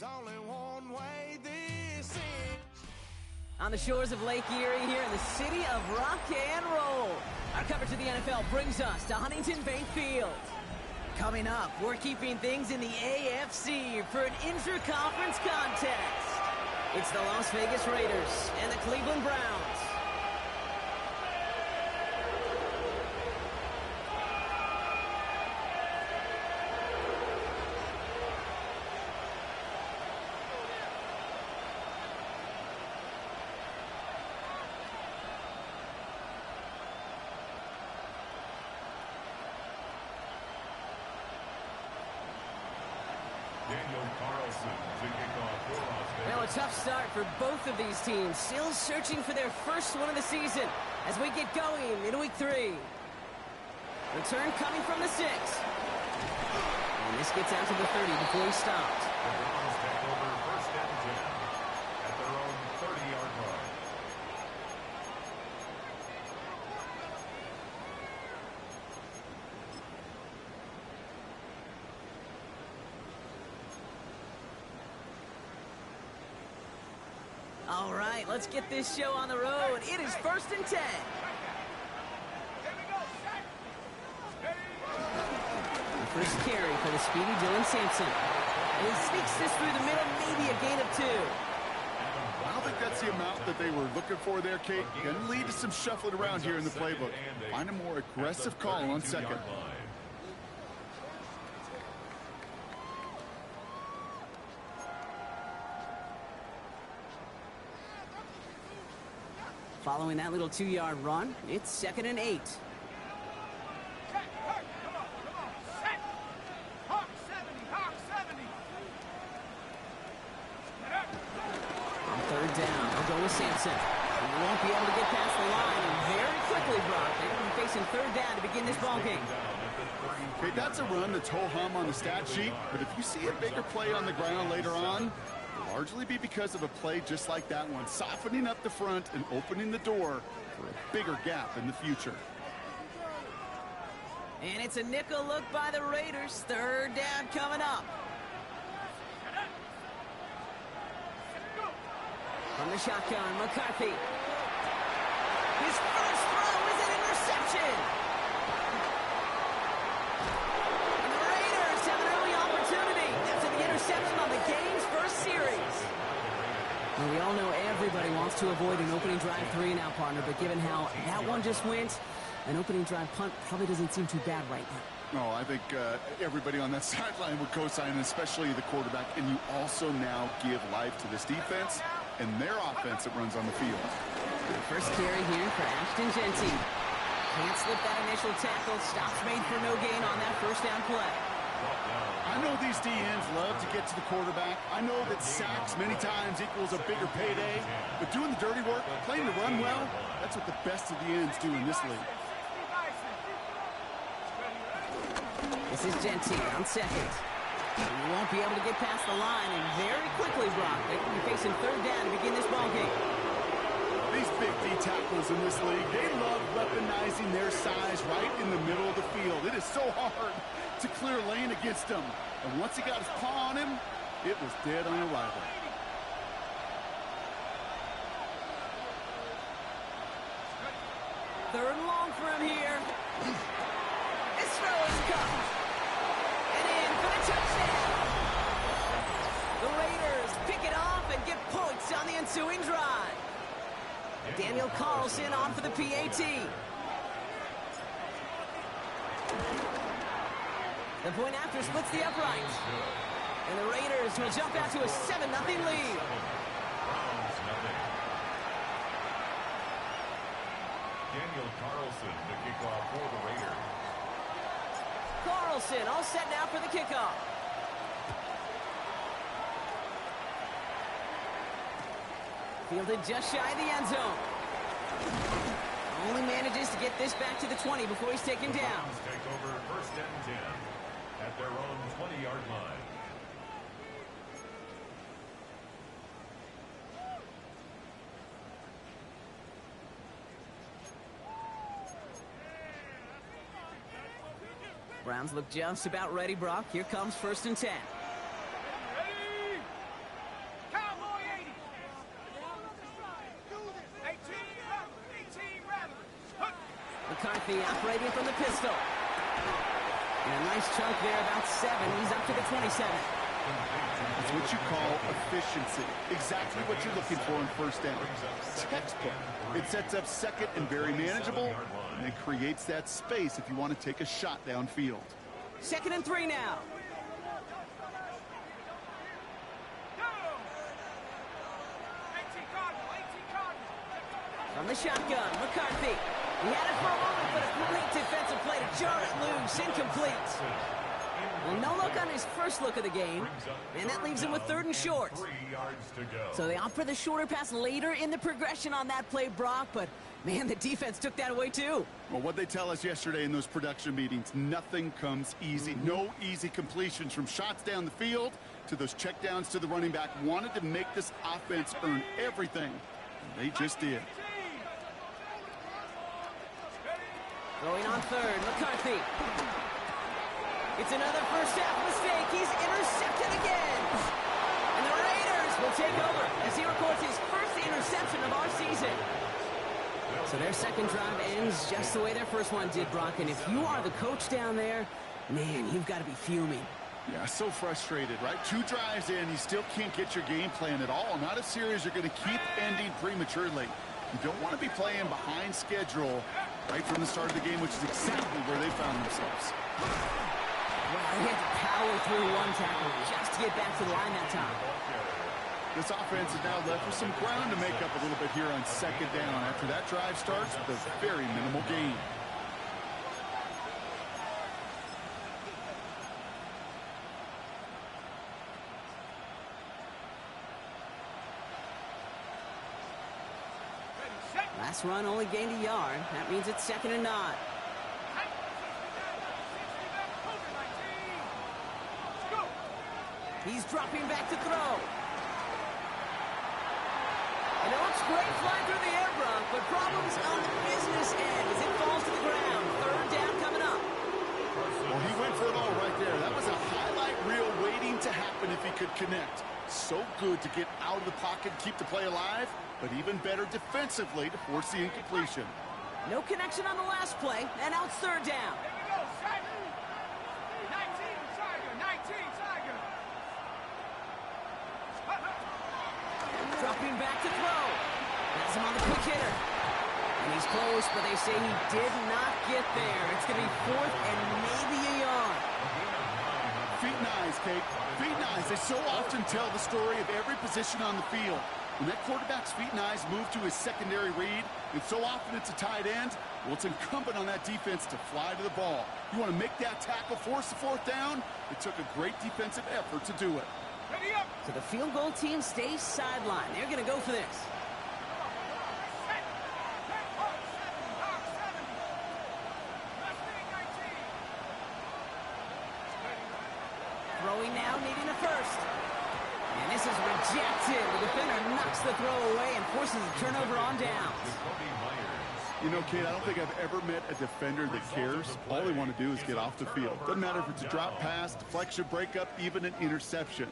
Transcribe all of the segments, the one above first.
only one way this is. On the shores of Lake Erie here in the city of rock and roll, our coverage of the NFL brings us to Huntington Bank Field. Coming up, we're keeping things in the AFC for an intra-conference contest. It's the Las Vegas Raiders and the Cleveland Browns. Daniel Carlson to kick off for Las Vegas. Well, a tough start for both of these teams. Still searching for their first one of the season as we get going in week 3. Return coming from the 6. And this gets out to the 30 before he stopped. The Browns take over first and 10 at their own 30-yard line. All right, let's get this show on the road. It is first and 10. The first carry for the speedy Dylan Sampson. And he sneaks this through the middle, maybe a gain of 2. I don't think that's the amount that they were looking for there, Kate. Going to lead to some shuffling around here in the playbook. Find a more aggressive call on second. Following that little 2-yard run, it's second and 8. On third down, they'll go with Sampson. He won't be able to get past the line, and very quickly, Brock, they're going to be facing third down to begin this ballgame. Okay, that's a run that's ho-hum on the stat sheet, but if you see a bigger play on the ground later on, it'll largely be because of a play just like that one, softening up the front and opening the door for a bigger gap in the future. And it's a nickel look by the Raiders. Third down coming up. From the shotgun, McCarthy. His first throw is an interception. And the Raiders have an early opportunity after the interception on the game's first series. Well, we all know everybody wants to avoid an opening drive 3-and-out, partner, but given how that one just went, an opening drive punt probably doesn't seem too bad right now. No, I think everybody on that sideline would co-sign, especially the quarterback. And you also now give life to this defense and their offense that runs on the field. The first carry here for Ashton Jeanty. Can't slip that initial tackle. Stops made for no gain on that first down play. I know these DNs love to get to the quarterback. I know that sacks many times equals a bigger payday. But doing the dirty work, playing the run well, that's what the best of the ends do in this league. This is Jeanty on second. He won't be able to get past the line, and very quickly, Brock, they will be facing third down to begin this ballgame. These big D tackles in this league, they love weaponizing their size right in the middle of the field. It is so hard to clear lane against him. And once he got his paw on him, it was dead on arrival. Third and long for him here. This throw is caught. And in for the touchdown. The Raiders pick it off and get points on the ensuing drive. Daniel Carlson on for the PAT. The point after splits the upright. And the Raiders will jump out to a 7-0 lead. Daniel Carlson to kick off for the Raiders. Carlson all set now for the kickoff. Fielded just shy of the end zone. Only manages to get this back to the 20 before he's taken down. Take over first and 10 at their own 20-yard line. Browns look just about ready, Brock. Here comes first and 10. McCarthy operating from the pistol. And a nice chunk there, about 7. He's up to the 27. It's what you call efficiency. Exactly what you're looking for in first down. Textbook. It sets up second and very manageable, and it creates that space if you want to take a shot downfield. 2nd and 3 now. From the shotgun, McCarthy. He had it for a moment, but a great defensive play to jar it loose. Incomplete. Well, no look on his first look of the game, and that leaves him with 3rd and short. So they opt for the shorter pass later in the progression on that play, Brock, but man, the defense took that away too. Well, what they tell us yesterday in those production meetings, nothing comes easy. No easy completions from shots down the field to those checkdowns to the running back. Wanted to make this offense earn everything, and they just did. Going on 3rd, McCarthy. It's another first half mistake. He's intercepted again. And the Raiders will take over as he records his first interception of our season. So their second drive ends just the way their first one did, Brock. And if you are the coach down there, man, you've got to be fuming. Yeah, so frustrated, right? 2 drives in, you still can't get your game plan at all. Not a series you're going to keep ending prematurely. You don't want to be playing behind schedule right from the start of the game, which is exactly where they found themselves. Wow, he had to power through one tackle just to get back to the line that time. This offense is now left with some ground to make up a little bit here on 2nd down after that drive starts with a very minimal gain. Last run only gained a yard. That means it's 2nd and 9. He's dropping back to throw. And it looks great flying through the air, Brock, but problems on the business end as it falls to the ground. 3rd down coming up. Well, he went for it all right there. That was a highlight reel waiting to happen if he could connect. So good to get out of the pocket and keep the play alive, but even better defensively to force the incompletion. No connection on the last play, and now it's 3rd down. Dropping back to throw. Has him on the quick hitter. And he's close, but they say he did not get there. It's going to be 4th and maybe a yard. Feet and eyes, Kate. Feet and eyes. They so often tell the story of every position on the field. When that quarterback's feet and eyes move to his secondary read, and so often it's a tight end, well, it's incumbent on that defense to fly to the ball. You want to make that tackle, force the 4th down? It took a great defensive effort to do it. So the field goal team stays sidelined. They're going to go for this. Throwing now, needing a first. And this is rejected. The defender knocks the throw away and forces a turnover on downs. You know, Kate, I don't think I've ever met a defender that cares. All they want to do is get off the field. Doesn't matter if it's a drop pass, deflection, breakup, even an interception.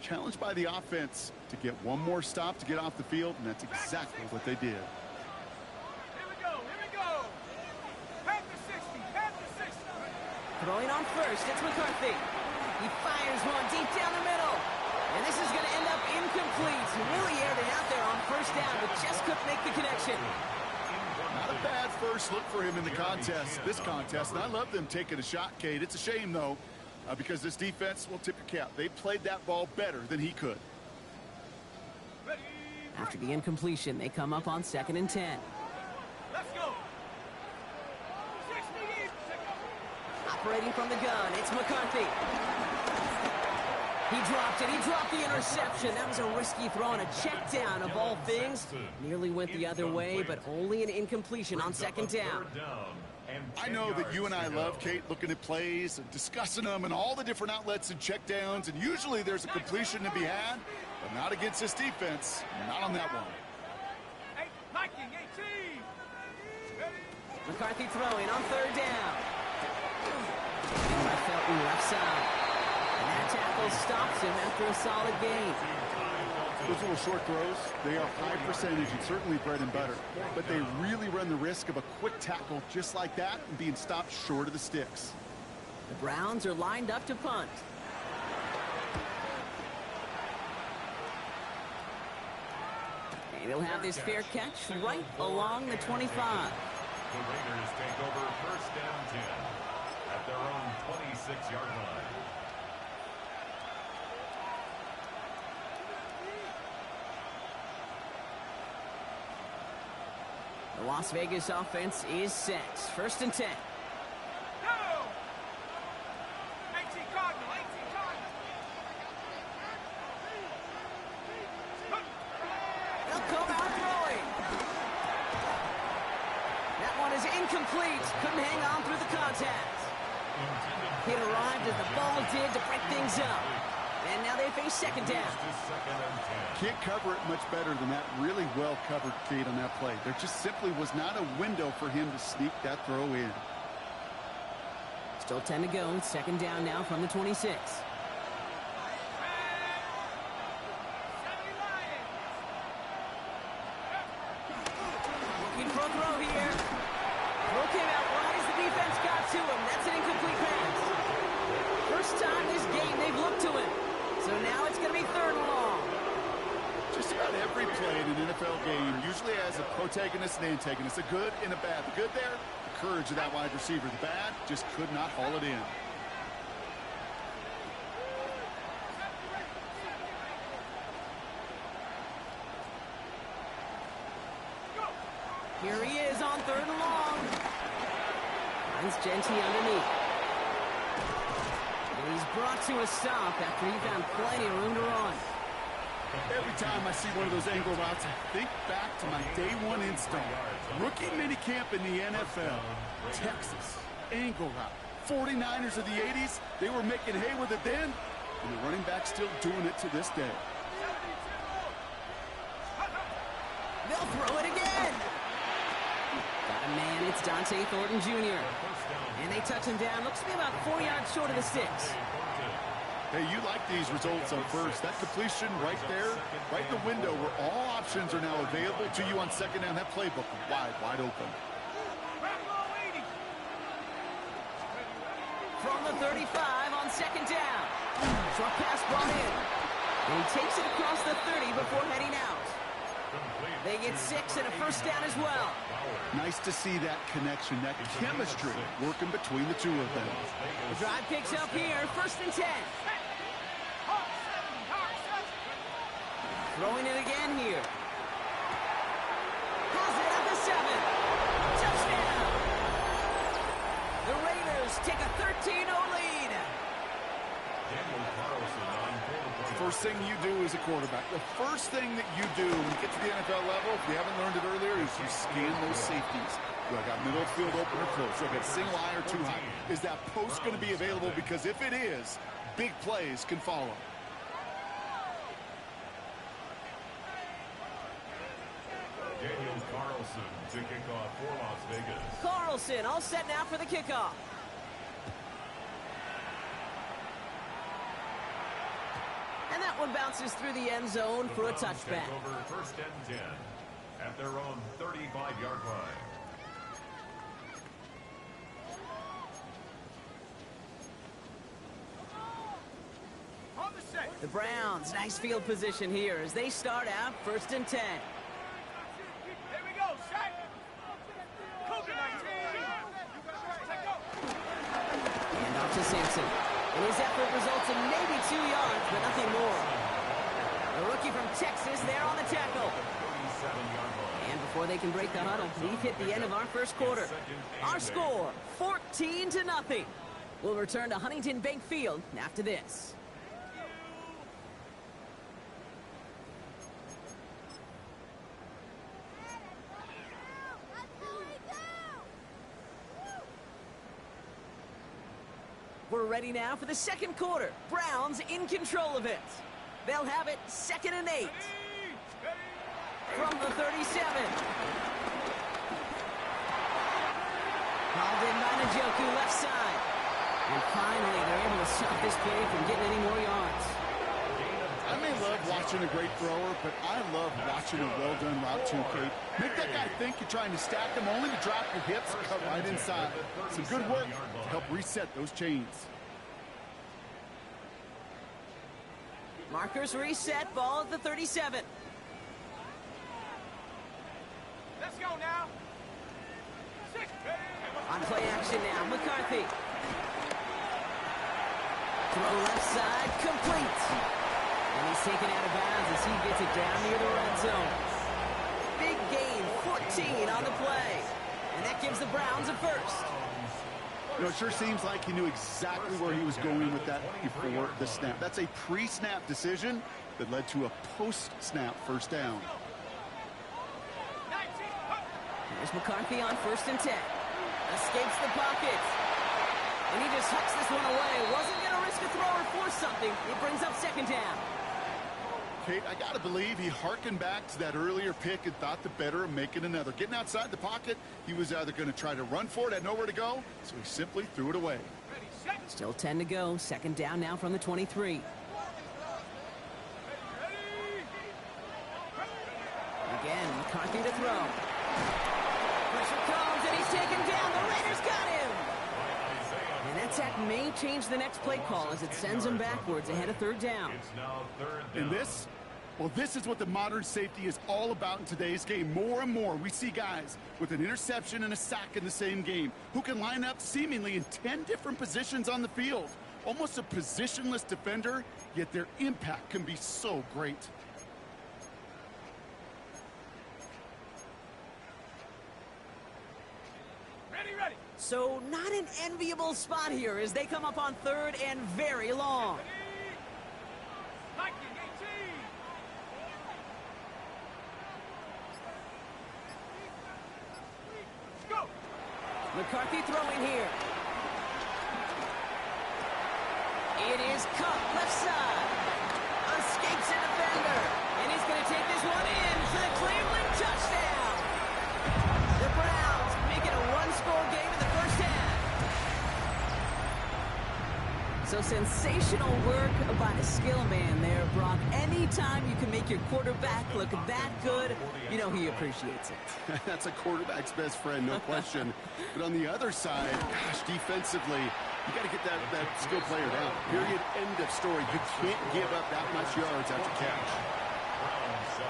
Challenged by the offense to get one more stop to get off the field, and that's exactly what they did. Here we go. Panther 60, Panther 60. Throwing on first, it's McCarthy. He fires one deep down the middle. And this is going to end up incomplete. He really aired it out there on 1st down, but just couldn't make the connection. Not a bad first look for him in the contest, this contest, and I love them taking a shot, Kate. It's a shame, though, because this defense will tip your cap. They played that ball better than he could. After the incompletion, they come up on 2nd and 10. Let's go. Operating from the gun, it's McCarthy. He dropped it. He dropped the interception. That was a risky throw on a check down of all things. Nearly went the other way, but only an incompletion on 2nd down. I know that you and I love, Kate, looking at plays and discussing them and all the different outlets and checkdowns, and usually there's a completion to be had, but not against this defense. Not on that one. Hey, Viking 18. McCarthy throwing on 3rd down. And by Felton left side. And that tackle stops him after a solid gain. Those little short throws, they are high percentage and certainly bread and butter. But they really run the risk of a quick tackle just like that and being stopped short of the sticks. The Browns are lined up to punt. And he'll have this fair catch right along the 25. The Raiders take over first down 10 at their own 26-yard line. The Las Vegas offense is set. First and 10. Go! 18 Cardinal, 18 Cardinal. They'll come out throwing. That one is incomplete. Couldn't hang on through the contact. It arrived as the ball did to break things up. And now they face second down. Can't cover it much better than that. Really well covered, Kate, on that play. There just simply was not a window for him to sneak that throw in. Still 10 to go. Second down now from the 26. Looking for a throw here. Throw came out wide as the defense got to him. That's an incomplete pass. First time this game they've looked to him. So now it's going to be third and long. Just about every play in an NFL game usually has a protagonist and antagonist, a good and a bad. The good there, the courage of that wide receiver. The bad, just could not haul it in. Here he is on third and long. Finds Genty underneath. And he's brought to a stop after he found plenty of room to run. Every time I see one of those angle routes, I think back to my day one install. Rookie minicamp in the NFL. Texas, angle route. 49ers of the 80s, they were making hay with it then, and the running back's still doing it to this day. They'll throw it again. Got a man, it's Dante Thornton Jr. And they touch him down. Looks to be about 4 yards short of the sticks. Hey, you like these results on first. That completion right there, right in the window where all options are now available to you on second down. That playbook wide open. From the 35 on second down. Short pass brought in. And he takes it across the 30 before heading out. They get 6 and a first down as well. Nice to see that connection, that chemistry working between the two of them. The drive picks up here, first and 10. Throwing it again here. Has it at the 7. Touchdown! The Raiders take a 13-0 lead. First thing you do as a quarterback, the first thing that you do when you get to the NFL level, if you haven't learned it earlier, is you scan those safeties. Do I got middle of field open or close? Do I got single eye or too high? Is that post going to be available? Because if it is, big plays can follow. Daniel Carlson to kick off for Las Vegas. Carlson all set now for the kickoff. And that one bounces through the end zone for a touchback. Over first and 10 at their own 35-yard line. The Browns, nice field position here as they start out first and 10. Here we go, Shaq. Cougar 19. Take off. And off to Simpson. And his effort results in maybe 2 yards, but nothing more. The rookie from Texas there on the tackle. And before they can break the huddle, we've hit the end of our first quarter. Our score, 14-0. We'll return to Huntington Bank Field after this. We're ready now for the second quarter. Browns in control of it. They'll have it 2nd and 8. From the 37. Called in by Njoku, left side. And finally, they're able to stop this play from getting any more yards. I may love watching a great thrower, but I love watching a well-done route too, Kate. Make that guy think you're trying to stack him, only to drop your hips and cut right inside. Some good work to help reset those chains. Markers reset, ball at the 37. Let's go now. 6. On play action now, McCarthy. Throw left side, complete. And he's taken out of bounds as he gets it down near the red zone. Big gain, 14 on the play. And that gives the Browns a first. You know, it sure seems like he knew exactly where he was going with that before the snap. That's a pre-snap decision that led to a post-snap first down. 19. Here's McCarthy on 1st and 10. Escapes the pocket. And he just hucks this one away. Wasn't going to risk a throw or force something. It brings up 2nd down. Kate, I got to believe he hearkened back to that earlier pick and thought the better of making another. Getting outside the pocket, he was either going to try to run for it, had nowhere to go, so he simply threw it away. Ready, set. Still 10 to go. 2nd down now from the 23. Again, McCarthy to throw. Pressure comes, and he's taken down. The Raiders got him. And that sack may change the next play call as it sends him backwards ahead of 3rd down. It's now 3rd down. And this, well, this is what the modern safety is all about in today's game. More and more, we see guys with an interception and a sack in the same game who can line up seemingly in 10 different positions on the field. Almost a positionless defender, yet their impact can be so great. Ready. So not an enviable spot here as they come up on 3rd and very long. Viking 18. Go. McCarthy throwing here. It is Cup left side. Escapes a defender. And he's going to take this one in for the Cleveland touchdown. The Browns make it a one-score game in the first half. So sensational work by the skill man there, Brock. Anytime you can make your quarterback look that good, you know he appreciates it. That's a quarterback's best friend, no question. But on the other side, gosh, defensively, you got to get that skill player down. Period, end of story. You can't give up that much yards after catch. Round 7.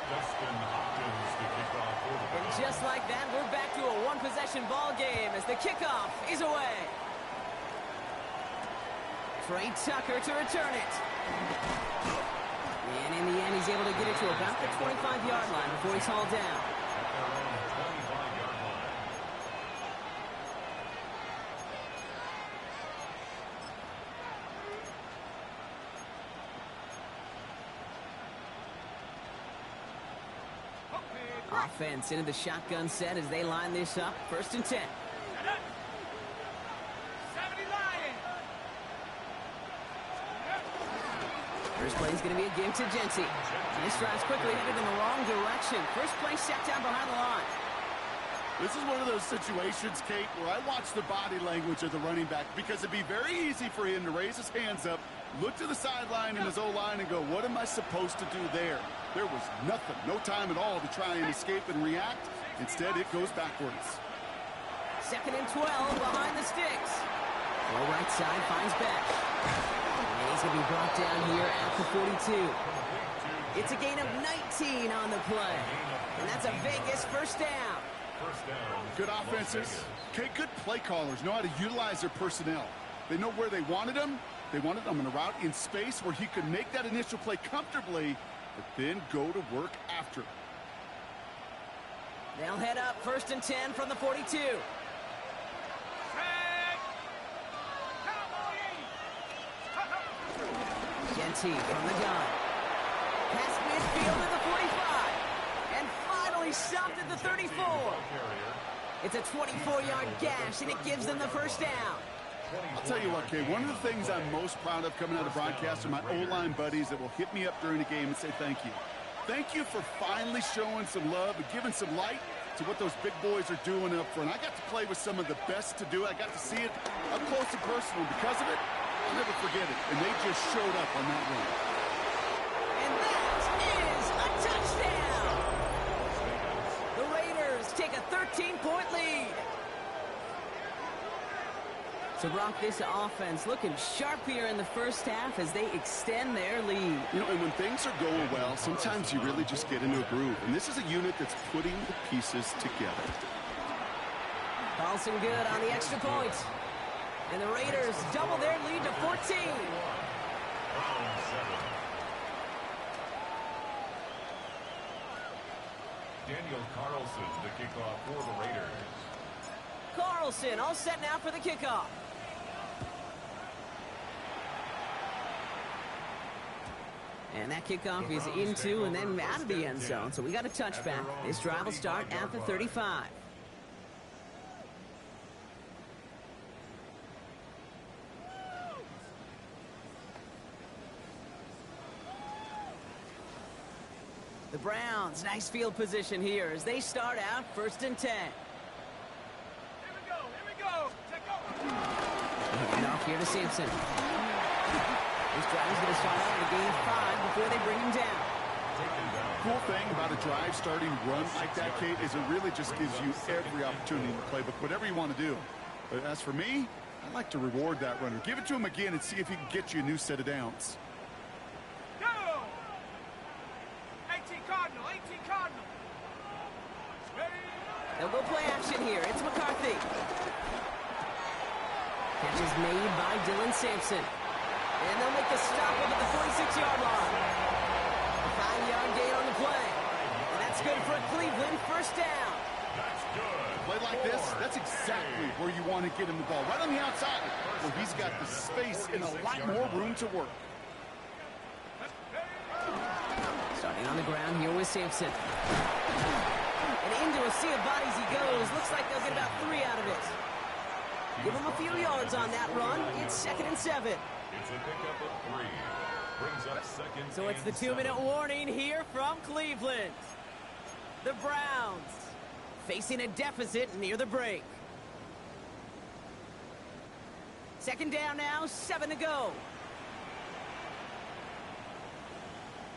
Justin Hopkins to kick off for the And Browns. just like that, we're back to a one-possession ball game as the kickoff is away. Trey Tucker to return it. And in the end, he's able to get it to about the 25-yard line before he's hauled down. At their own 25-yard line. Offense into the shotgun set as they line this up. 1st and 10. 70 Lions. First play is going to be a give to Jency. This drive's quickly headed in the wrong direction. First play set down behind the line. This is one of those situations, Kate, where I watch the body language of the running back because it'd be very easy for him to raise his hands up, look to the sideline in his O-line and go, what am I supposed to do there? There was nothing, no time at all to try and escape and react. Instead, it goes backwards. 2nd and 12 behind the sticks. Low right side finds Beck. And he's going to be brought down here at the 42. It's a gain of 19 on the play. And that's a Vegas first down. First down. Good offenses. Okay, good play callers know how to utilize their personnel. They know where they wanted them. They wanted them in a route in space where he could make that initial play comfortably, but then go to work after. They'll head up 1st and 10 from the 42. Set. Cowboys. Genty from the gun. Past midfield at the 45. And finally stopped at the 34. Carrier. It's a 24-yard gash, and it gives them the first down. I'll tell you what, Kay, one of the things I'm most proud of coming out of broadcast are my O-line buddies that will hit me up during the game and say thank you. Thank you for finally showing some love and giving some light to what those big boys are doing up front. I got to play with some of the best to do it. I got to see it up close and personal. Because of it, I'll never forget it. And they just showed up on that run. And that is a touchdown! The Raiders take a 13-point lead. So, Brock, this offense looking sharp here in the first half as they extend their lead. You know, and when things are going well, sometimes you really just get into a groove. And this is a unit that's putting the pieces together. Carlson good on the extra point. And the Raiders double their lead to 14. Round 7. Daniel Carlson to kick off for the Raiders. Carlson all set now for the kickoff. And that kickoff is into and then out of the end zone. So we got a touchback. This drive will start at the 35. The Browns, nice field position here as they start out 1st and 10. Here we go. Here we go. Take over. Handing off here to Sampson. This drive is going to start out at a gain of 5 before they bring him down. Cool thing about a drive starting run like that, Kate, is it really just gives you every opportunity in the playbook, whatever you want to do. But as for me, I like to reward that runner. Give it to him again and see if he can get you a new set of downs. Go! 18 Cardinal. 18 Cardinal. Ready? They'll go play action here. It's McCarthy. Catch is made by Dylan Sampson. And they'll make the stop up at the 46-yard line. A 5-yard gain on the play. And that's good for Cleveland. First down. That's good. Play like this, that's exactly where you want to get him the ball. Right on the outside, where he's got the space and a lot more room to work. Starting on the ground here with Sampson. And into a sea of bodies he goes. Looks like they'll get about 3 out of it. Give him a few yards on that run. It's 2nd and 7. It's a pickup of 3. Brings up 2nd So it's the and 2-minute 7. warning here from Cleveland. The Browns facing a deficit near the break. 2nd down now, 7 to go.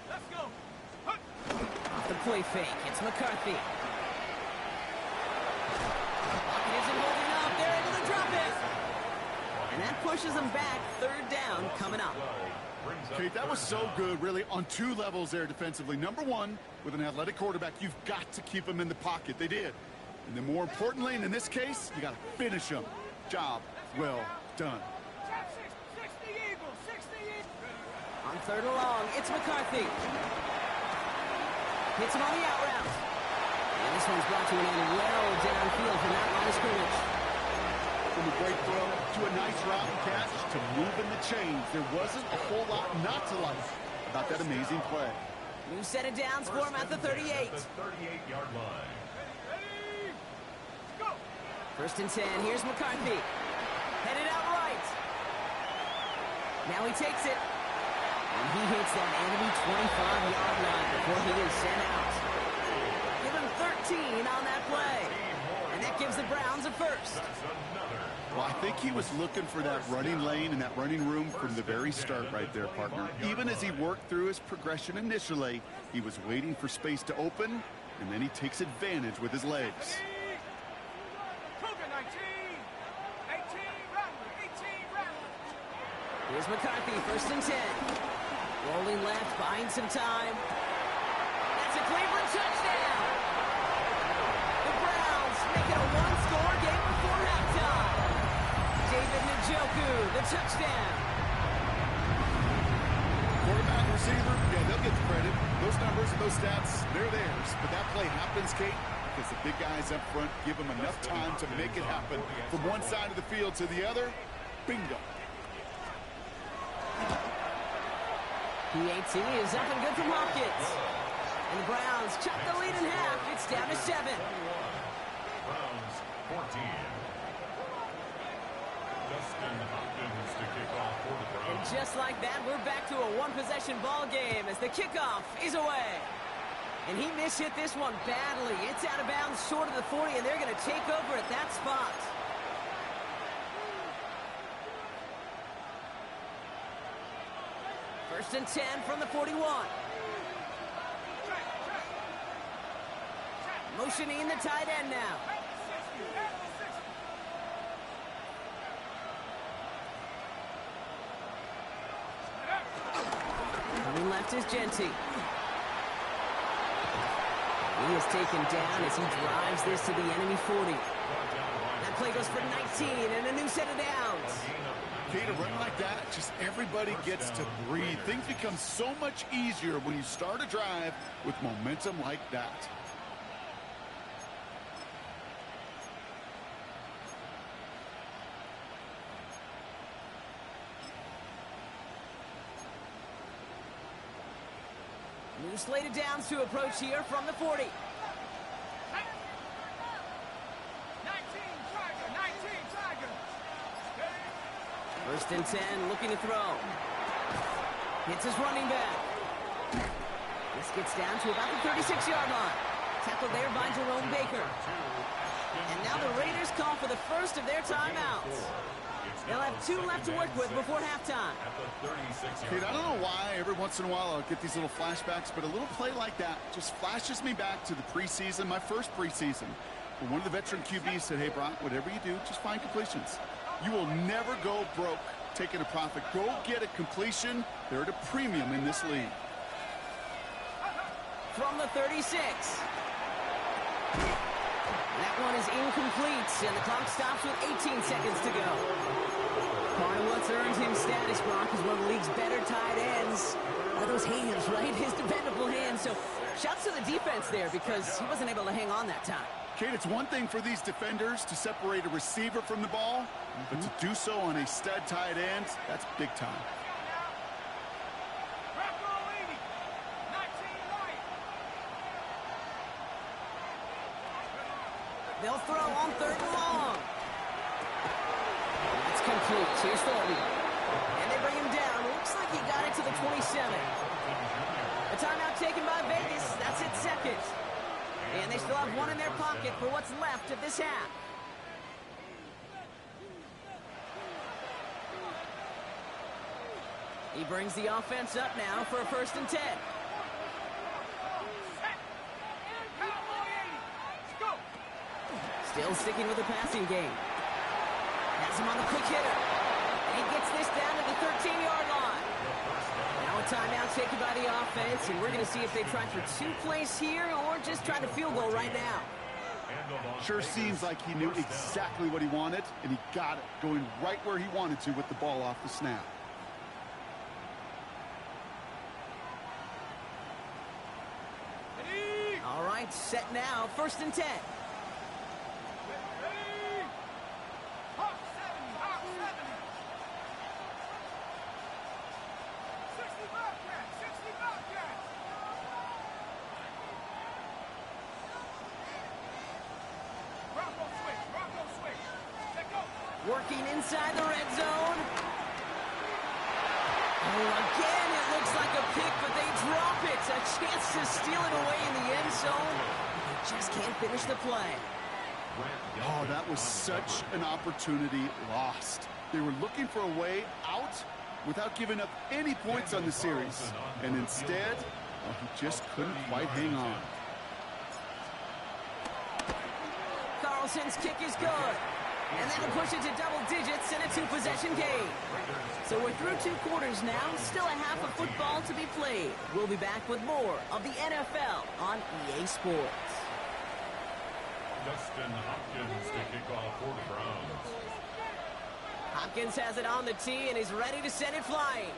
Let's go. Hup. Off the play fake, it's McCarthy. Pocket isn't holding up, they're able to drop it. And that pushes them back, 3rd down coming up. Kate, that was so good, really, on 2 levels there defensively. Number 1, with an athletic quarterback, you've got to keep him in the pocket. They did. And then more importantly, and in this case, you got to finish him. Job well done. Tap 60 Eagles. 60 Eagles. On 3rd and long, it's McCarthy. Hits him on the out route. And this one's brought to an end well downfield from that line of scrimmage. From a great throw to a nice route and catch to moving the chains. There wasn't a whole lot not to like about that amazing play. New set of downs for him at the 38. At the 38-yard line. Ready? Go. 1st and 10, here's McCarthy. Headed out right. Now he takes it. And he hits that enemy 25-yard line before he is sent out. Give him 13 on that play. And that gives the Browns a first. That's another. Well, I think he was looking for that running lane and that running room from the very start right there, partner. Even as he worked through his progression initially, he was waiting for space to open, and then he takes advantage with his legs. Cougar 19. 18 Rattler. 18 Rattler. Here's McCarthy, 1st and 10. Rolling left, buying some time. That's a Cleveland touchdown. The Browns make it a 1-score game before halftime. David Njoku, the touchdown. Quarterback, receiver, yeah, they'll get the credit. Those numbers and those stats, they're theirs. But that play happens, Kate, because the big guys up front give them enough time to make it happen. From one side of the field to the other, bingo. PAT is up and good from Hopkins. And the Browns chop the lead in half. It's down to 7. Browns 14. Dustin Hopkins to kick off for the And Browns. just like that, we're back to a 1-possession ball game as the kickoff is away. And he mishit this one badly. It's out of bounds short of the 40, and they're going to take over at that spot. First and 10 from the 41. Motioning the tight end now. Coming left is Genty. He is taken down as he drives this to the enemy 40. That play goes for 19 and a new set of downs. Okay, to run like that, just everybody gets to breathe. Things become so much easier when you start a drive with momentum like that. New slated downs to approach here from the 40. 19, Tiger. First and 10, looking to throw. Hits his running back. This gets down to about the 36-yard line. Tackled there by Jerome Baker. And now the Raiders call for the first of their timeouts. They'll have 2 left to work with before halftime. Kate, I don't know why every once in a while I'll get these little flashbacks, but a little play like that just flashes me back to the preseason, my first preseason. When one of the veteran QBs said, hey, Brock, whatever you do, just find completions. You will never go broke taking a profit. Go get a completion. They're at a premium in this league. From the 36. That one is incomplete, and the clock stops with 18 seconds to go. Part of what's earned him status, Brock, is one of the league's better tight ends. Are those hands, right? His dependable hands. So, shouts to the defense there because he wasn't able to hang on that time. Kate, it's one thing for these defenders to separate a receiver from the ball, but to do so on a stud tight end, that's big time. They'll throw on 3rd and long. That's complete. Here's Thornton. And they bring him down. Looks like he got it to the 27. A timeout taken by Vegas. That's its second. And they still have one in their pocket for what's left of this half. He brings the offense up now for a 1st and 10. Still sticking with the passing game. Has him on the quick hitter. And he gets this down to the 13-yard line. Now a timeout taken by the offense, and we're going to see if they try for 2 plays here or just try the field goal right now. Sure seems like he knew exactly what he wanted, and he got it, going right where he wanted to with the ball off the snap. All right, set now, 1st and 10. Working inside the red zone. Oh, again, it looks like a pick, but they drop it. A chance to steal it away in the end zone. They just can't finish the play. Oh, that was such an opportunity lost. They were looking for a way out without giving up any points on the series. And instead, well, he just couldn't quite hang on. Carlson's kick is good. And that'll push it to double digits in a 2-possession game. So we're through 2 quarters now. Still a half of football to be played. We'll be back with more of the NFL on EA Sports. Dustin Hopkins to kick off for the Browns. Hopkins has it on the tee and is ready to send it flying.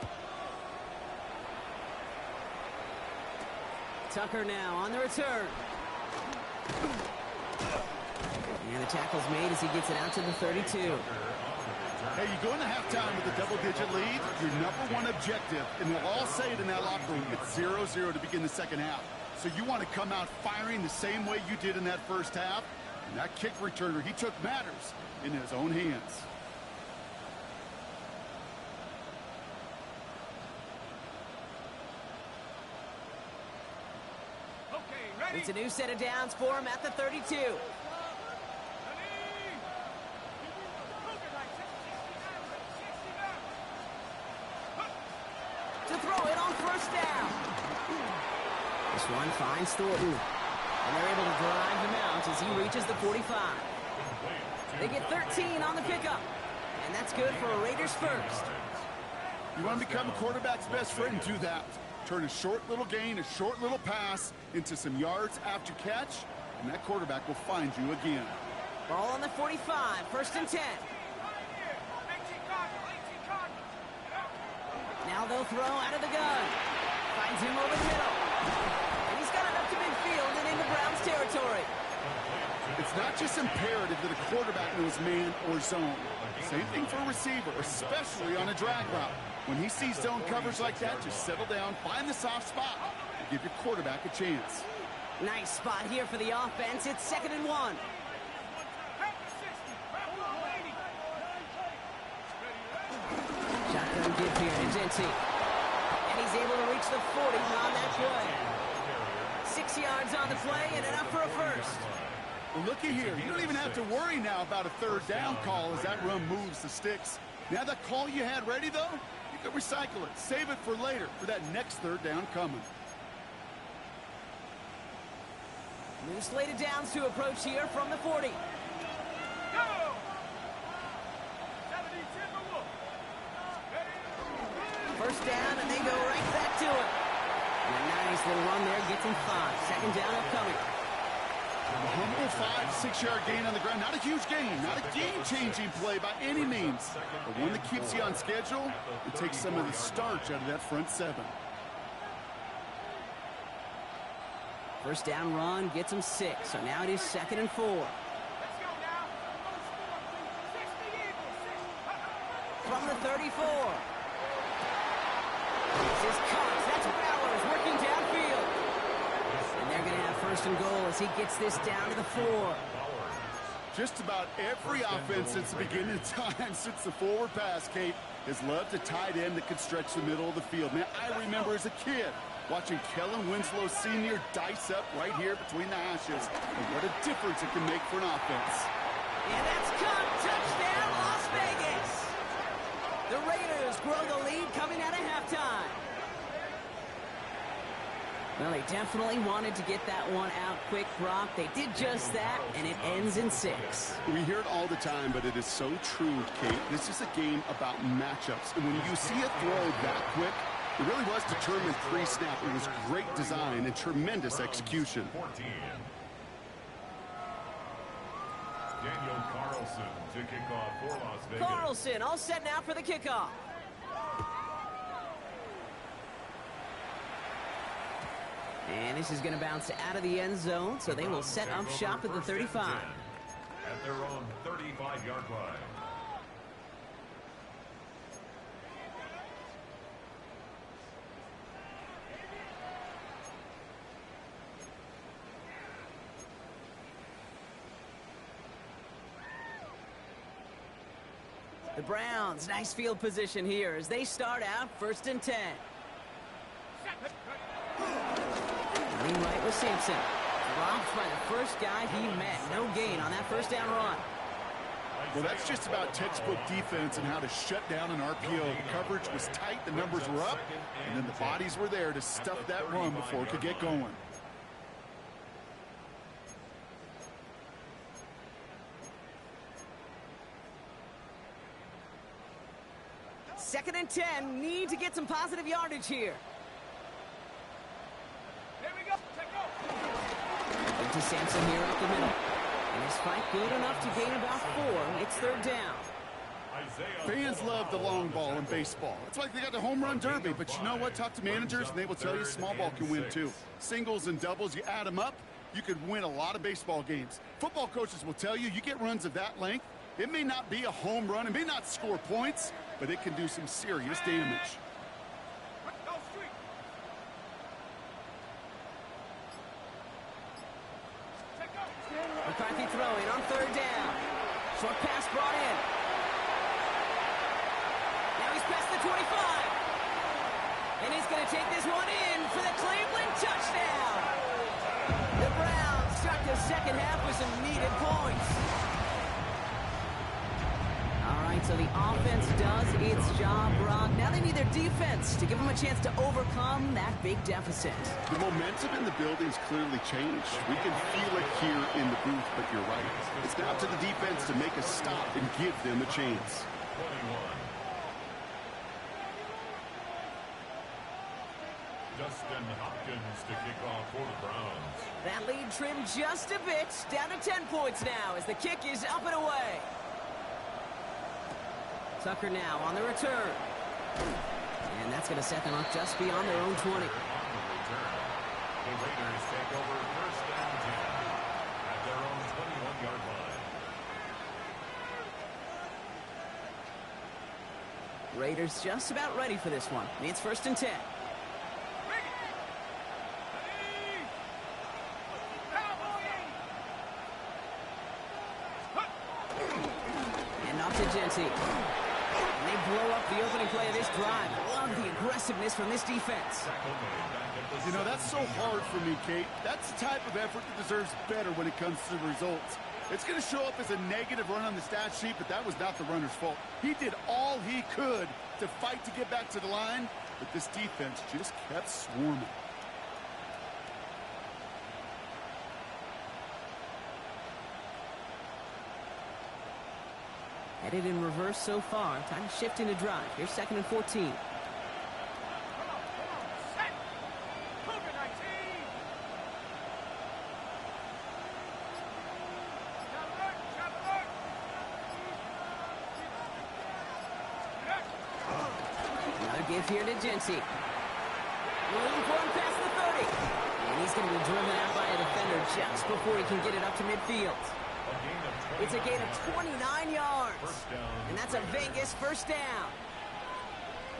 Tucker now on the return. And the tackle's made as he gets it out to the 32. Hey, you go into halftime with a double-digit lead, your #1 objective, and they'll all say it in that locker room, it's 0-0 to begin the second half. So you want to come out firing the same way you did in that first half. And that kick returner, he took matters in his own hands. It's a new set of downs for him at the 32. To throw it first down. This one finds Thornton. And they're able to drive him out as he reaches the 45. They get 13 on the pickup. And that's good for a Raiders first. You want to become a quarterback's best friend, do that. Turn a short little gain, a short little pass into some yards after catch, and that quarterback will find you again. Ball on the 45, first and 10. Now they'll throw out of the gun. Finds him over the middle. And he's got it up to midfield and into Browns territory. It's not just imperative that a quarterback knows man or zone. Same thing for a receiver, especially on a drag route. When he sees zone coverage like that, just settle down, find the soft spot, and give your quarterback a chance. Nice spot here for the offense. It's 2nd and 1. Shotgun give here to Jency. And he's able to reach the 40 on that play. 6 yards on the play and enough for a first. Well, looky here. You don't even have to worry now about a third down call as that run moves the sticks. Now that call you had ready, though, you can recycle it. Save it for later for that next third down coming. New slated downs to approach here from the 40. Go! 70 Timberwolves. First down, and they go right back to it. And a nice little run there gets him 5. 2nd down upcoming. A humble 5-6 yard gain on the ground. Not a huge gain, not a game-changing play by any means, but one that keeps you on schedule and takes some of the starch out of that front 7. First down run gets him 6, so now it is 2nd and 4. Let's go now. Six the Eagles. From the 34. This is Cox. That's Bowers working downfield. And they're going to have 1st and goal as he gets this down to the 4. Just about every offense since the beginning of time, since the forward pass, Kate, has loved a tight end that could stretch the middle of the field. Man, I remember as a kid watching Kellen Winslow Sr. dice up right here between the hashes. And what a difference it can make for an offense. And that's caught. Touchdown, Las Vegas. The Raiders grow the lead coming out of halftime. Well, they definitely wanted to get that one out quick, Brock. They did just that, and it ends in 6. We hear it all the time, but it is so true, Kate. This is a game about matchups. And when you see a throw that quick, it really was determined pre-snap. It was great design and tremendous execution. 14. Daniel Carlson to kick off for Las Vegas. Carlson all set now for the kickoff. And this is going to bounce out of the end zone, so they will set up shop at the 35. At their own 35-yard line. The Browns, nice field position here as they start out 1st and 10. Running right with Sampson. Dropped by the first guy he met. No gain on that first down run. Well, that's just about textbook defense and how to shut down an RPO. The coverage was tight, the numbers were up, and then the bodies were there to stuff that run before it could get going. Second and 10, need to get some positive yardage here. Here we go. Take off. Into Sampson here up the middle. And his fight good enough to gain about 4. It's 3rd down. Fans love the long ball in baseball. It's like they got the home run derby, but you know what? Talk to managers, and they will tell you small ball can win too. Singles and doubles, you add them up, you could win a lot of baseball games. Football coaches will tell you, you get runs of that length, it may not be a home run, it may not score points, but it can do some serious damage. Go street. Take off. McCarthy throwing on 3rd down. Short pass brought in. Now he's past the 25. And he's going to take this one in for the Cleveland touchdown. The Browns start the second half with some needed points. All right, so the offense does its job, Brock. Now they need their their defense to give them a chance to overcome that big deficit. The momentum in the building's clearly changed. We can feel it here in the booth, but you're right. It's now to the defense to make a stop and give them a chance. 21. Dustin Hopkins to kick off for the Browns. That lead trimmed just a bit. Down to 10 points now as the kick is up and away. Tucker now on the return. And that's going to set them up just beyond their own 20. On the return, the Raiders take over first down 10 at their own 21-yard line. Raiders just about ready for this one. It's first and 10. And off to Genty. And they blow up the opening play of this drive. Love the aggressiveness from this defense. You know, that's so hard for me, Kate. That's the type of effort that deserves better when it comes to the results. It's going to show up as a negative run on the stat sheet, but that was not the runner's fault. He did all he could to fight to get back to the line, but this defense just kept swarming. Headed in reverse so far. Time to shift into drive. Here's second and 14. Another give here to Genty. Looking for him past the 30. And he's going to be driven out by a defender just before he can get it up to midfield. It's a gain of 29 yards. And that's a Vegas first down.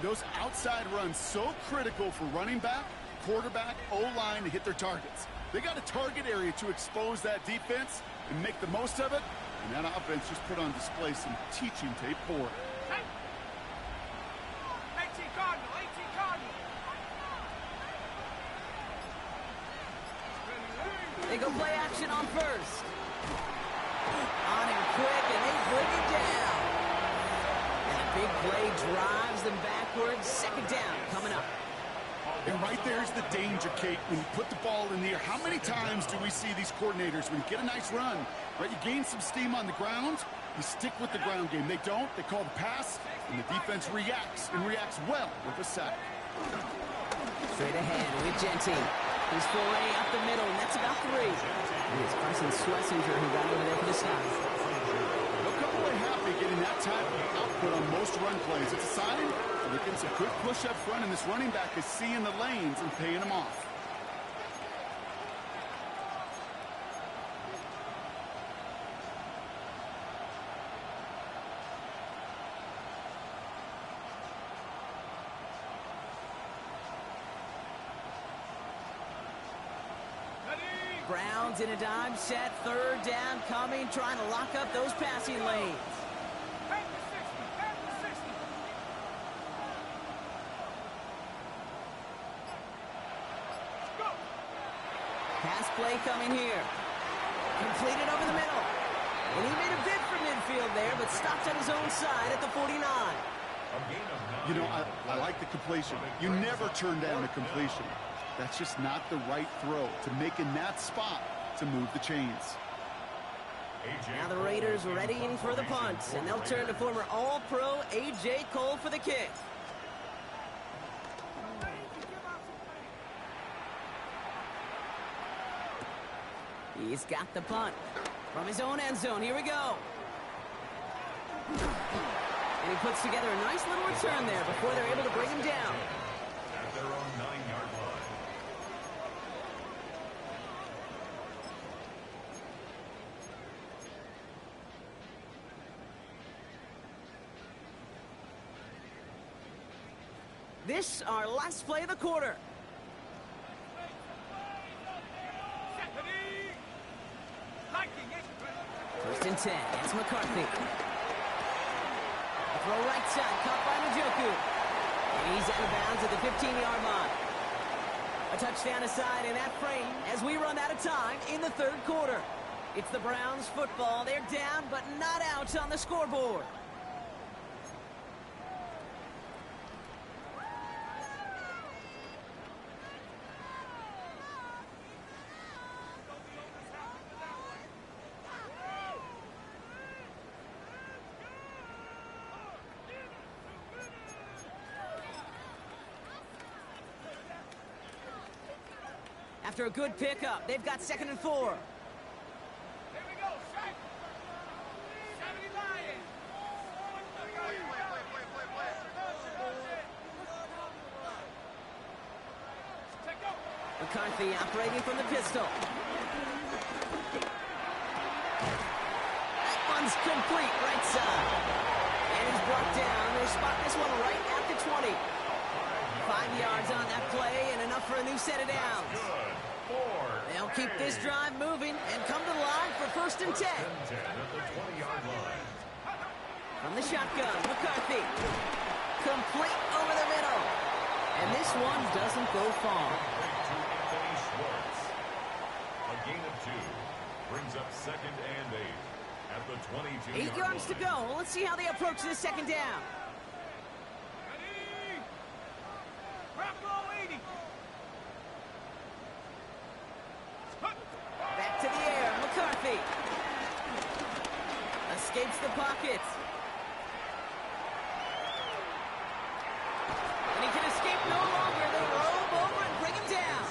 Those outside runs so critical for running back, quarterback, O-line to hit their targets. They got a target area to expose that defense and make the most of it. And that offense just put on display some teaching tape for it. 18 Cardinal, 18 Cardinal. They go play action on first. On him quick, and they bring him down. And a big play drives them backwards. Second down coming up. And right there's the danger, Kate, when you put the ball in the air. How many times do we see these coordinators, when you get a nice run, right, you gain some steam on the ground, you stick with the ground game. They don't, they call the pass, and the defense reacts, and reacts well with a sack. Straight ahead with Genty. His foray up the middle, and that's about 3. And it's Carson Schlesinger who got over there for the stop. They'll come away happy getting that type of output on most run plays. It's a sign they're getting some good push up front, and this running back is seeing the lanes and paying them off. Browns in a dime set, third down coming, trying to lock up those passing lanes. Back to 60, back to 60. Go. Pass play coming here. Completed over the middle. And he made a bid for midfield there, but stopped on his own side at the 49. You know, I like the completion. You never turn down a completion. That's just not the right throw to make in that spot to move the chains. Now the Raiders readying for the punt, and they'll turn to former All-Pro A.J. Cole for the kick. He's got the punt from his own end zone. Here we go. And he puts together a nice little return there before they're able to bring him down. At their own 9-yard line. This, our last play of the quarter. First and 10, it's McCarthy. A throw right side, caught by Njoku. And he's out of bounds at the 15-yard line. A touchdown aside in that frame as we run out of time in the third quarter. It's the Browns football. They're down, but not out on the scoreboard. After a good pickup, they've got 2nd and 4. Here we go, strike. 70 Lions. Take over. McCarthy operating from the pistol. That one's complete, right side. And he's brought down. They spot this one right at the 20. 5 yards on that play and enough for a new set of downs. Good. 4. They'll keep this drive moving and come to the line for 1st and 10. 10 at the 20-yard line. From the shotgun, McCarthy. Complete over the middle. And this one doesn't go far. To Anthony Schwartz. A gain of 2 brings up 2nd and 8 at the 22-yard 8 yards to line. go. Let's see how they approach this 2nd down. Ready? Bravo 80. Back to the air, McCarthy. Escapes the pocket. And he can escape no longer. They roll over and bring him down.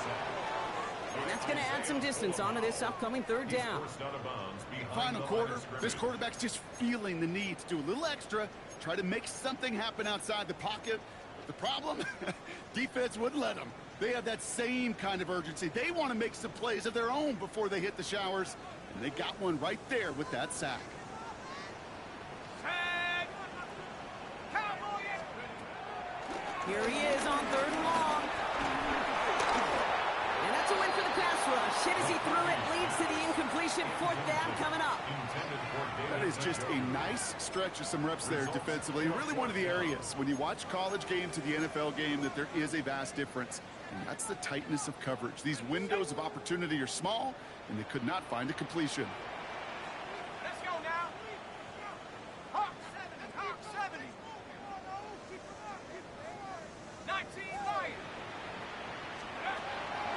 And that's going to add some distance onto this upcoming 3rd down. Forced out of bounds behind Final the quarter, line of scrimmage. this quarterback's just feeling the need to do a little extra, try to make something happen outside the pocket. But the problem, defense wouldn't let them. They have that same kind of urgency. They want to make some plays of their own before they hit the showers, and they got one right there with that sack. Tag. Cowboys. Here he is on 3rd and long. And that's a win for the pass rush. Hit as he threw it, leads to the incompletion. 4th down coming up. Intended for That is just a nice stretch of some reps there defensively. Really one of the areas when you watch college game to the NFL game that there is a vast difference. And that's the tightness of coverage. These windows of opportunity are small, and they could not find a completion. Let's go now. Hawk 70. Hawk 70. 19 Lions.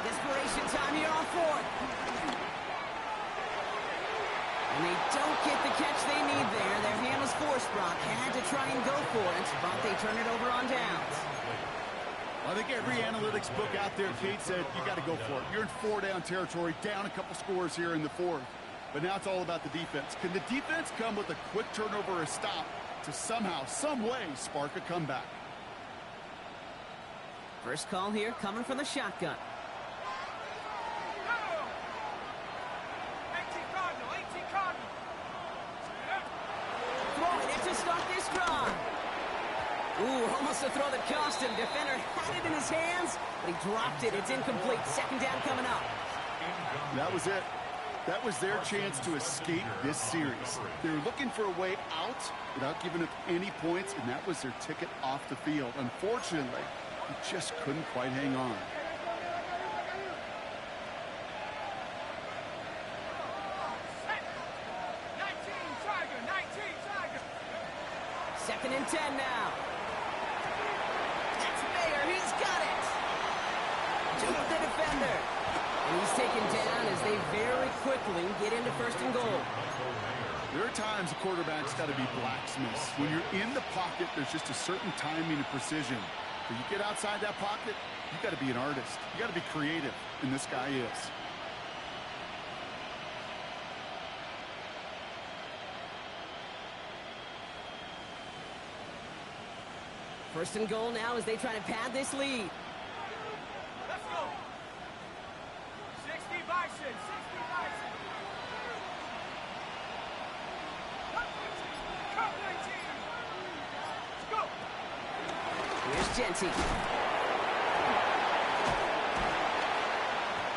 Desperation time here on 4th. And they don't get the catch they need there. Their hand was forced, Brock. Had to try and go for it, but they turn it over on downs. I think every analytics book out there, Kate, said you got to go for it. You're in 4-down territory, down a couple scores here in the 4th. But now it's all about the defense. Can the defense come with a quick turnover or a stop to somehow, some way, spark a comeback? First call here coming from the shotgun. 18 Cardinal. 18 Cardinal. Throwing it to start this drive. Ooh, almost a throw that cost him. Defender had it in his hands, but he dropped it. It's incomplete. 2nd down coming up. That was it. That was their chance to escape this series. They were looking for a way out without giving up any points, and that was their ticket off the field. Unfortunately, he just couldn't quite hang on. Set. 19 Tiger. 19 Tiger. 2nd and 10 now. That's Mayer. He's got it. To the defender. And he's taken down as they very quickly get into 1st and goal. There are times a quarterback's got to be blacksmiths. When you're in the pocket, there's just a certain timing and precision. But you get outside that pocket, you got to be an artist. You got to be creative, and this guy is. First and goal now as they try to pad this lead. Let's go. 60 Bison. 60 Bison. Cup 19. Let's go. Here's Genty.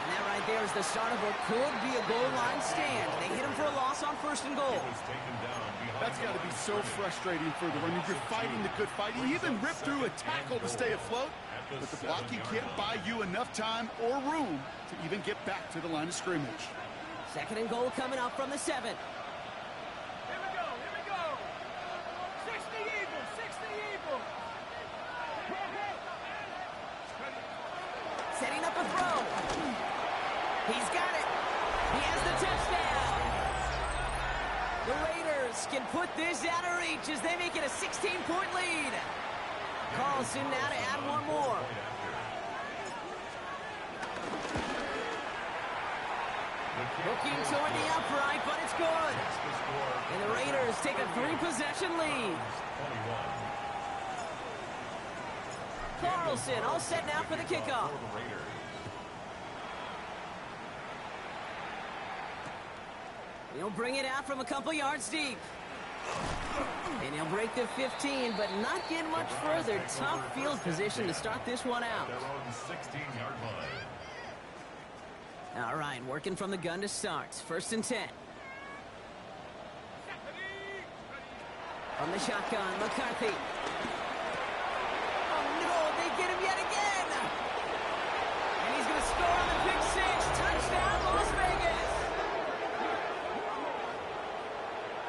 And that right there is the start of what could be a goal line stand. They hit him for a loss on 1st and goal. was taken down behind That's got to be so frustrating for the runner. You're fighting the good fight. You even rip through a tackle to stay afloat. But the blocking can't buy you enough time or room to even get back to the line of scrimmage. 2nd and goal coming up from the 7. Here we go. Here we go. 60 Eagles. 60 Eagles. Setting up a throw. He's got it. He has the touchdown. The Raiders can put this out of reach as they make it a 16-point lead. Carlson now to add one more. Looking toward the upright, but it's good. And the Raiders take a 3-possession lead. 21. Carlson all set now for the kickoff. He'll bring it out from a couple yards deep. And he'll break the 15, but not get much further. Tough field position to start this one out. Their own 16-yard line. All right, working from the gun to start. 1st and 10. From the shotgun, McCarthy. Oh, no, they get him yet again. And he's going to score on the pick 6. Touchdown, Las Vegas.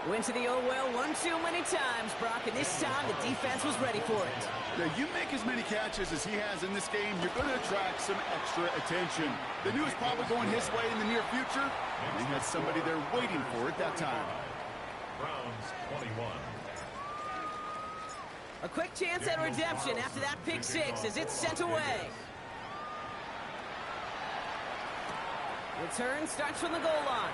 Went to the oh-well one too many times, Brock, and this time the defense was ready for it. Yeah, you make as many catches as he has in this game, you're going to attract some extra attention. They knew it was probably going his way in the near future, and they had somebody there waiting for it that time. Browns 21. A quick chance at redemption after that pick 6 as it's sent away. Return starts from the goal line.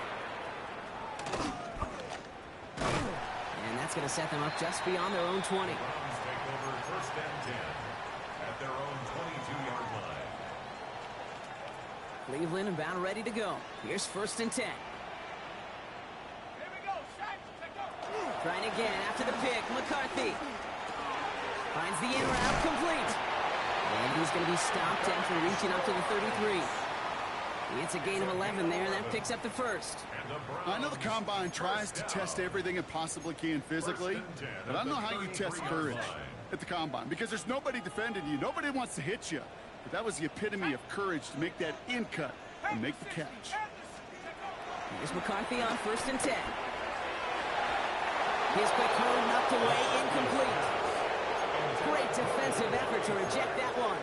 And that's going to set them up just beyond their own 20. Browns take over 1st and 10 at their own 22-yard line. Cleveland about ready to go. Here's 1st and 10. Here we go, Shaq. Take off. Trying again after the pick. McCarthy finds the in route complete. And he's going to be stopped after reaching up to the 33. It's a gain of 11 there. That picks up the 1st. I know the Combine tries to test everything it possibly can physically, but I don't know how you test courage at the Combine because there's nobody defending you. Nobody wants to hit you. But that was the epitome of courage to make that in cut and make the catch. Here's McCarthy on 1st and 10. His quick throw knocked away, incomplete. Great defensive effort to reject that one.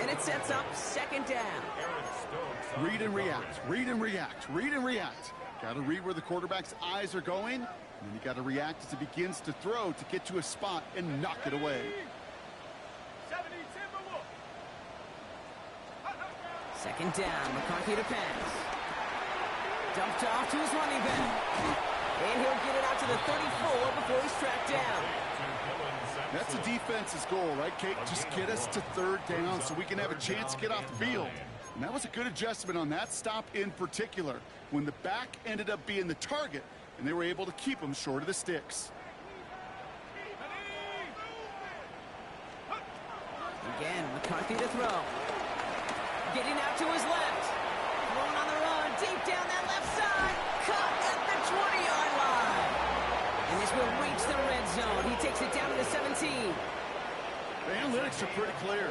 And it sets up 2nd down. Read and react, read and react, read and react. Got to read where the quarterback's eyes are going, and then you got to react as he begins to throw to get to a spot and knock it away. 70 Timberwolves. 2nd down, McCarthy to pass. Dumped off to his running back. And he'll get it out to the 34 before he's tracked down. That's the defense's goal, right, Kate? Just get us to 3rd down so we can have a chance to get off the field. And that was a good adjustment on that stop in particular, when the back ended up being the target, and they were able to keep him short of the sticks. Again, McCarthy to throw. Getting out to his left. Throwing on the run, deep down that left side. Caught at the 20-yard line. And this will reach the red zone. He takes it down to the 17. The analytics are pretty clear.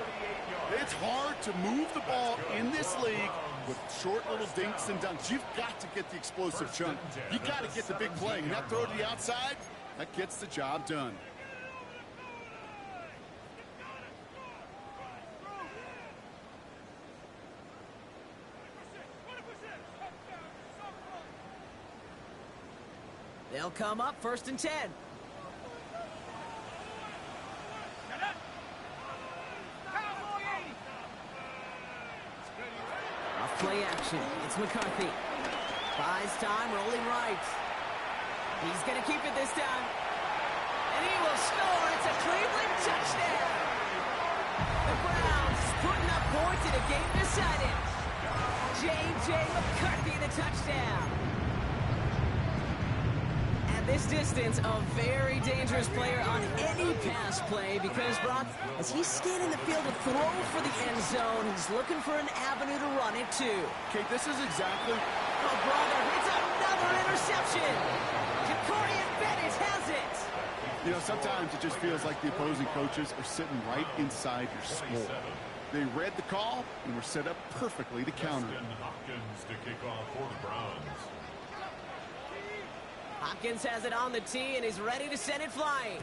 It's hard to move the ball in this league with short little dinks and dunks. You've got to get the explosive chunk. You got to get the big play. And that throw to the outside, that gets the job done. They'll come up 1st and 10. Off play action. It's McCarthy. Buys time, rolling right. He's going to keep it this time. And he will score. It's a Cleveland touchdown. The Browns putting up points in a game decided. J.J. McCarthy the touchdown. This distance, a very dangerous player on any pass play because, Brock, as he's scanning the field to throw for the end zone, he's looking for an avenue to run it to. Kate, this is exactly... Oh, brother, it's another interception. Jacorian Bennett has it. You know, sometimes it just feels like the opposing coaches are sitting right inside your skull. They read the call and were set up perfectly to counter it. Hopkins to kick off for the Browns. Hopkins has it on the tee and is ready to send it flying.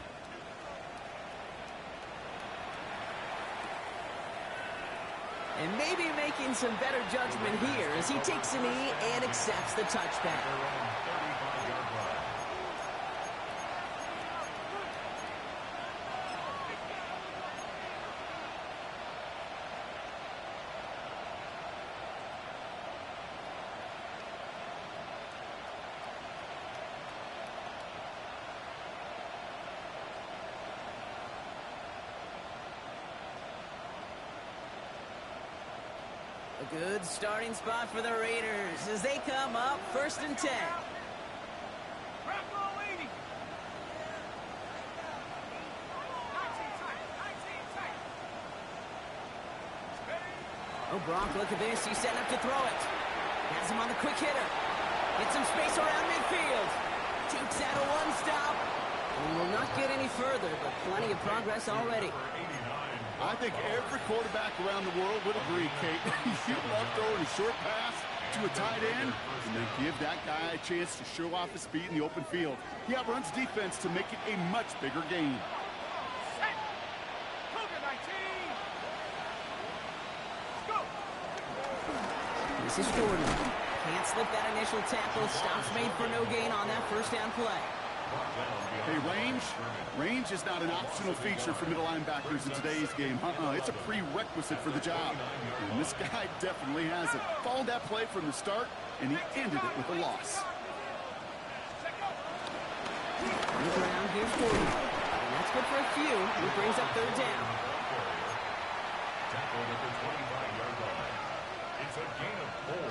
And maybe making some better judgment here as he takes a knee and accepts the touchback. A good starting spot for the Raiders as they come up 1st and 10. Bronco waiting. 19 tight. 19 tight. Oh, Gronk, look at this. He's setting up to throw it. Has him on the quick hitter. Gets some space around midfield. Jukes out a one-stop. And will not get any further, but plenty of progress already. I think every quarterback around the world would agree, Kate. You love throwing a short pass to a tight end and then give that guy a chance to show off his speed in the open field. He outruns defense to make it a much bigger game. Set. Cougar 19. Let's go. This is Jordan. Can't slip that initial tackle. Stops made for no gain on that first down play. Hey, range is not an optional feature for middle linebackers in today's game. It's a prerequisite for the job. And this guy definitely has it. Followed that play from the start, and he ended it with a loss. On the ground, here's Jordan. And that's good for a few. He brings up 3rd down. Tackled at the 25-yard line. It's a gain of 4,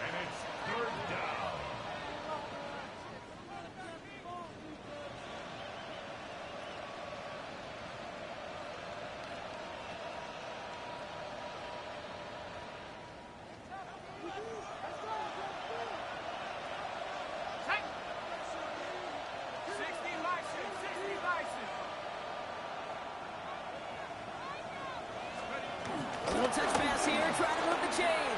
and it's 3rd down. Tight. 60 license. 60 license. Little touch pass here, trying to move the chain.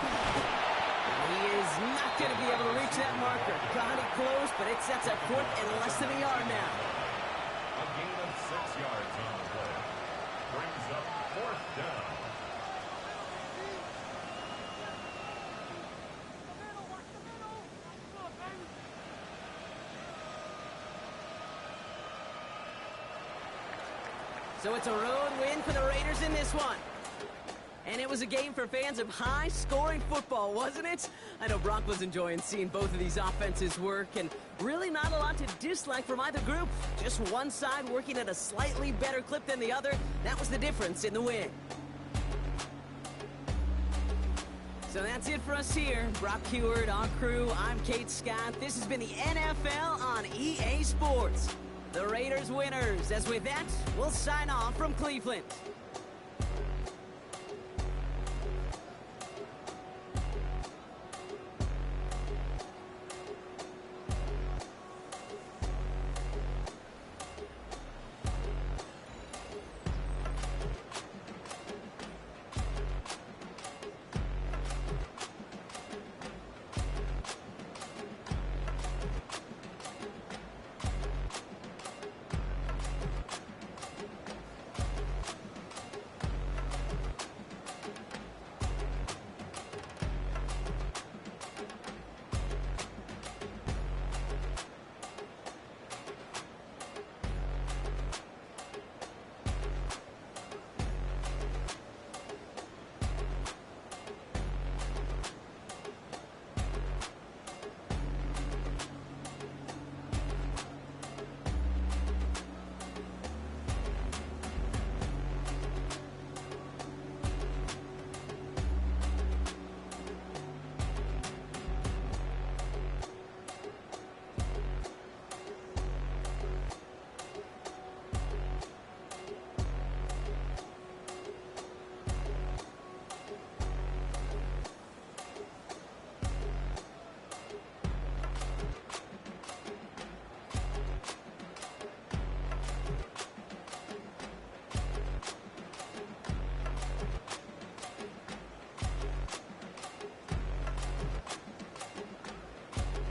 And he is not going to be able to reach that marker. Got it close, but it sets up 4th and less than a yard now. A gain of 6 yards on the play. Brings up 4th down. So it's a road win for the Raiders in this one. And it was a game for fans of high-scoring football, wasn't it? I know Brock was enjoying seeing both of these offenses work, and really not a lot to dislike from either group. Just one side working at a slightly better clip than the other. That was the difference in the win. So that's it for us here. Brock Huard, our crew, I'm Kate Scott. This has been the NFL on EA Sports. The Raiders winners. As with that, we'll sign off from Cleveland.